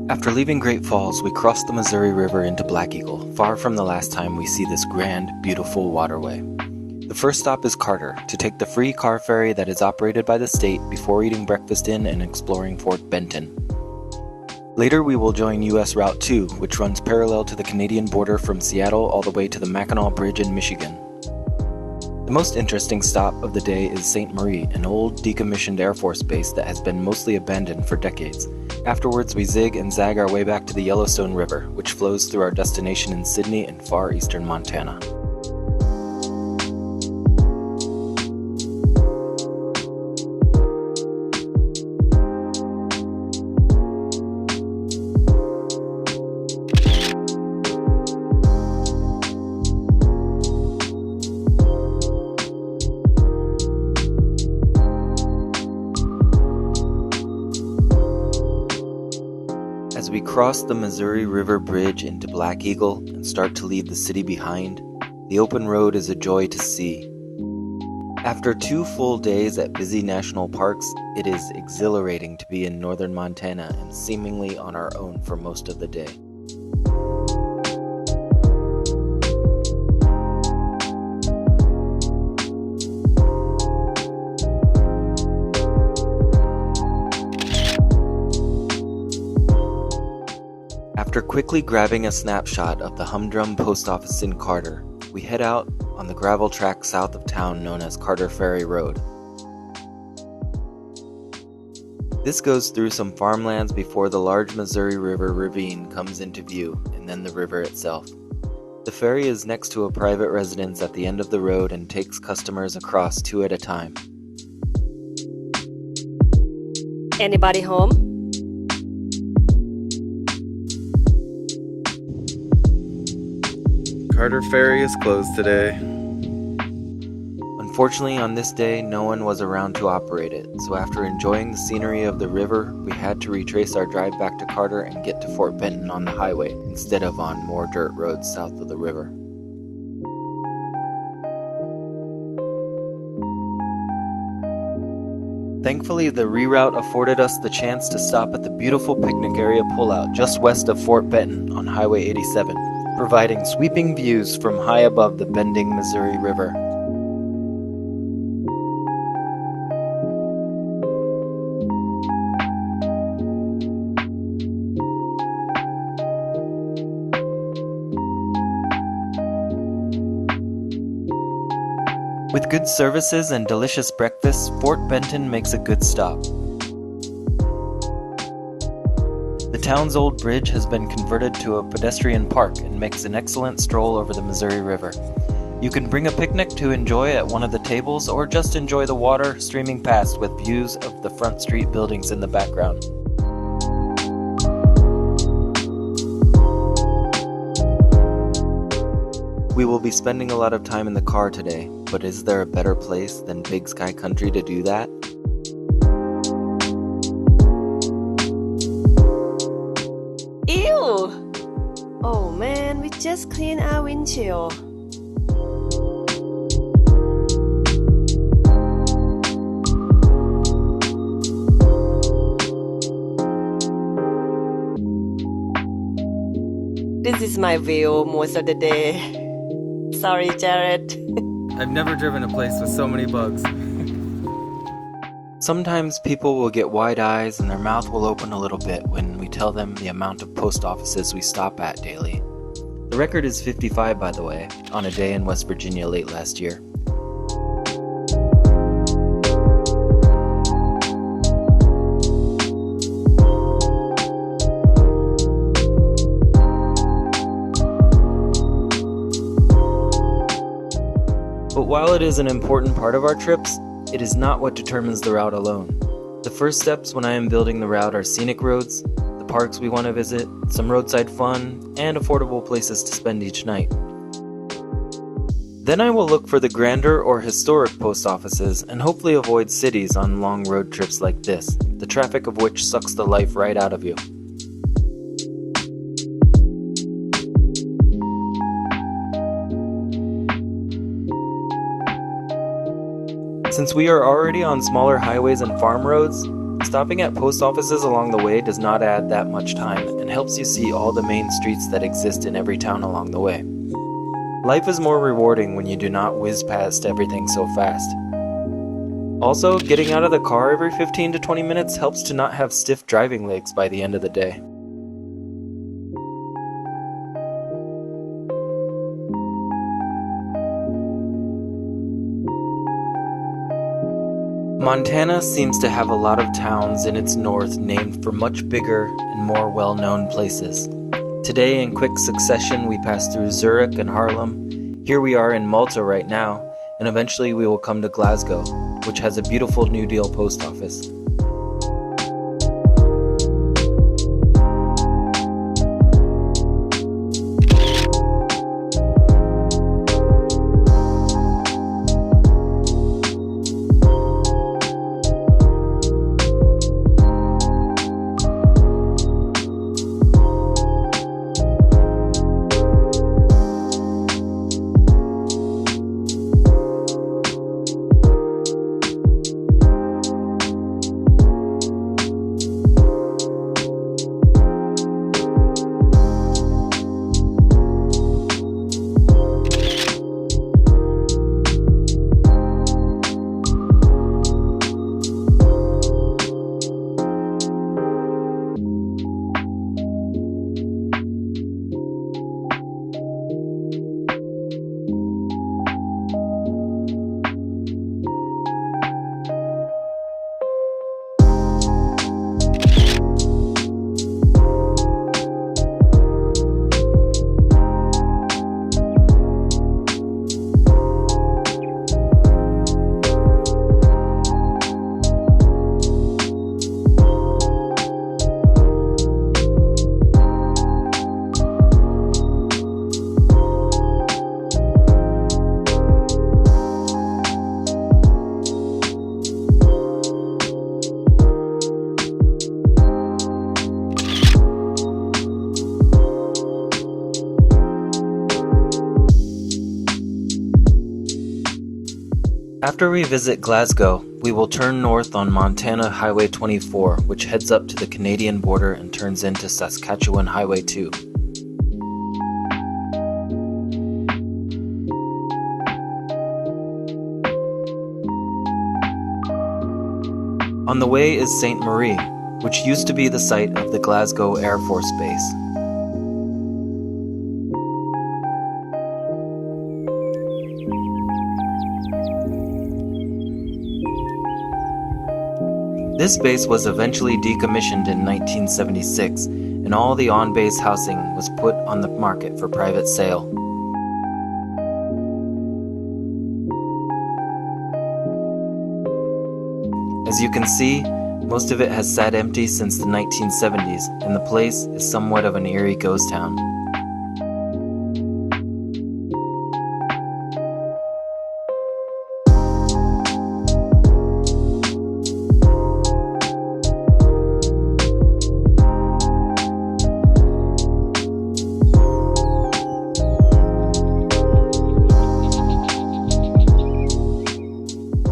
After leaving Great Falls, we cross the Missouri River into Black Eagle, far from the last time we see this grand, beautiful waterway. The first stop is Carter, to take the free car ferry that is operated by the state before eating breakfast in and exploring Fort Benton. Later we will join US Route 2, which runs parallel to the Canadian border from Seattle all the way to the Mackinac Bridge in Michigan. The most interesting stop of the day is St. Marie, an old decommissioned Air Force base that has been mostly abandoned for decades. Afterwards, we zig and zag our way back to the Yellowstone River, which flows through our destination in Sydney in far eastern Montana. As we cross the Missouri River Bridge into Black Eagle and start to leave the city behind, the open road is a joy to see. After 2 full days at busy national parks, it is exhilarating to be in northern Montana and seemingly on our own for most of the day. After quickly grabbing a snapshot of the humdrum post office in Carter, we head out on the gravel track south of town known as Carter Ferry Road. This goes through some farmlands before the large Missouri River ravine comes into view, and then the river itself. The ferry is next to a private residence at the end of the road and takes customers across 2 at a time. Anybody home? Carter Ferry is closed today. Unfortunately, on this day, no one was around to operate it, so after enjoying the scenery of the river, we had to retrace our drive back to Carter and get to Fort Benton on the highway, instead of on more dirt roads south of the river. Thankfully, the reroute afforded us the chance to stop at the beautiful picnic area pullout just west of Fort Benton on Highway 87, providing sweeping views from high above the bending Missouri River. With good services and delicious breakfasts, Fort Benton makes a good stop. The town's old bridge has been converted to a pedestrian park and makes an excellent stroll over the Missouri River. You can bring a picnic to enjoy at one of the tables or just enjoy the water streaming past with views of the Front Street buildings in the background. We will be spending a lot of time in the car today, but is there a better place than Big Sky Country to do that? Ew! Oh man, we just cleaned our windshield. This is my view most of the day. Sorry, Jared. I've never driven a place with so many bugs. Sometimes people will get wide eyes and their mouth will open a little bit when we tell them the amount of post offices we stop at daily. The record is 55, by the way, on a day in West Virginia late last year. But while it is an important part of our trips, it is not what determines the route alone. The first steps when I am building the route are scenic roads, the parks we want to visit, some roadside fun, and affordable places to spend each night. Then I will look for the grander or historic post offices and hopefully avoid cities on long road trips like this, the traffic of which sucks the life right out of you. Since we are already on smaller highways and farm roads, Stopping at post offices along the way does not add that much time and helps you see all the main streets that exist in every town along the way. Life is more rewarding when you do not whiz past everything so fast. Also, getting out of the car every 15 to 20 minutes helps to not have stiff driving legs by the end of the day. Montana seems to have a lot of towns in its north named for much bigger and more well-known places. Today, in quick succession, we pass through Zurich and Haarlem. Here we are in Malta right now, and eventually we will come to Glasgow, which has a beautiful New Deal post office. After we visit Glasgow, we will turn north on Montana Highway 24, which heads up to the Canadian border and turns into Saskatchewan Highway 2. On the way is St. Marie, which used to be the site of the Glasgow Air Force Base. This base was eventually decommissioned in 1976, and all the on-base housing was put on the market for private sale. As you can see, most of it has sat empty since the 1970s, and the place is somewhat of an eerie ghost town.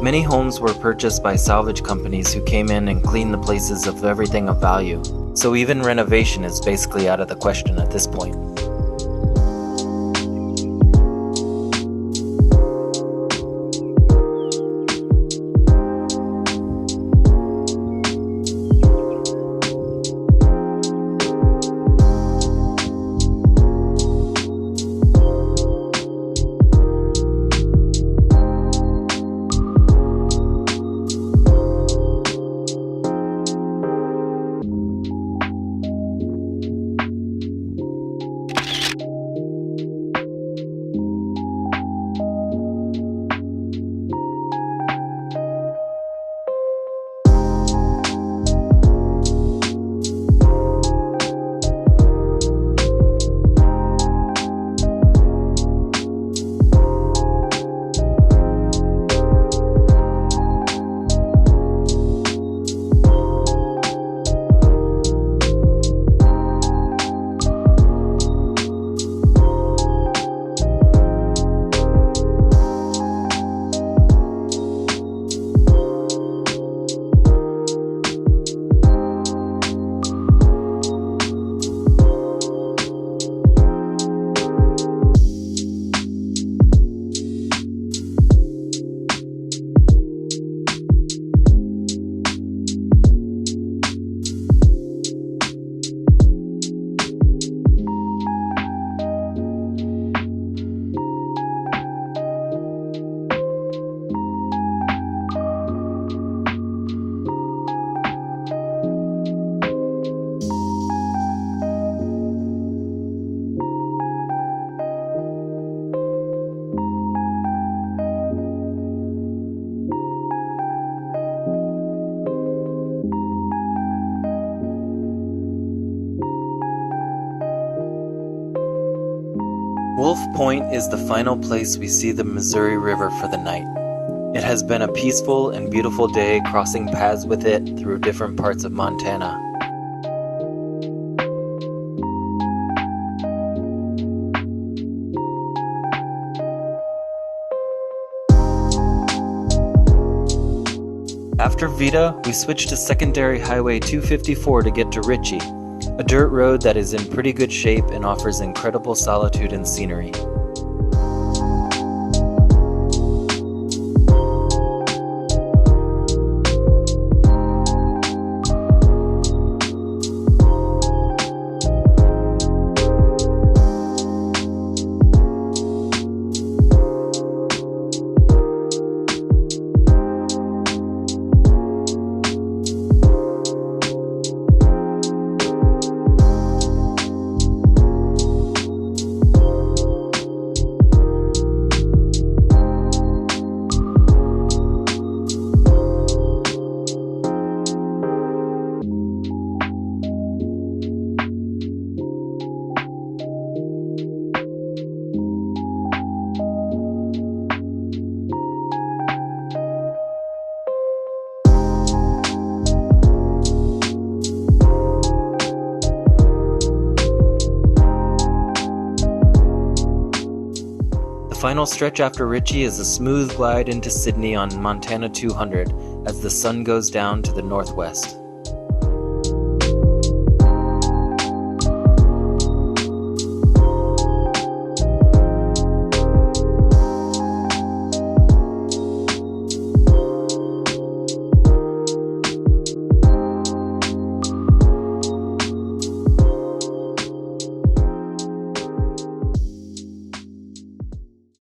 Many homes were purchased by salvage companies who came in and cleaned the places of everything of value, so even renovation is basically out of the question at this point. Wolf Point is the final place we see the Missouri River for the night. It has been a peaceful and beautiful day crossing paths with it through different parts of Montana. After Vita, we switch to secondary Highway 254 to get to Ritchie, a dirt road that is in pretty good shape and offers incredible solitude and scenery. The final stretch after Ritchie is a smooth glide into Sydney on Montana 200 as the sun goes down to the northwest.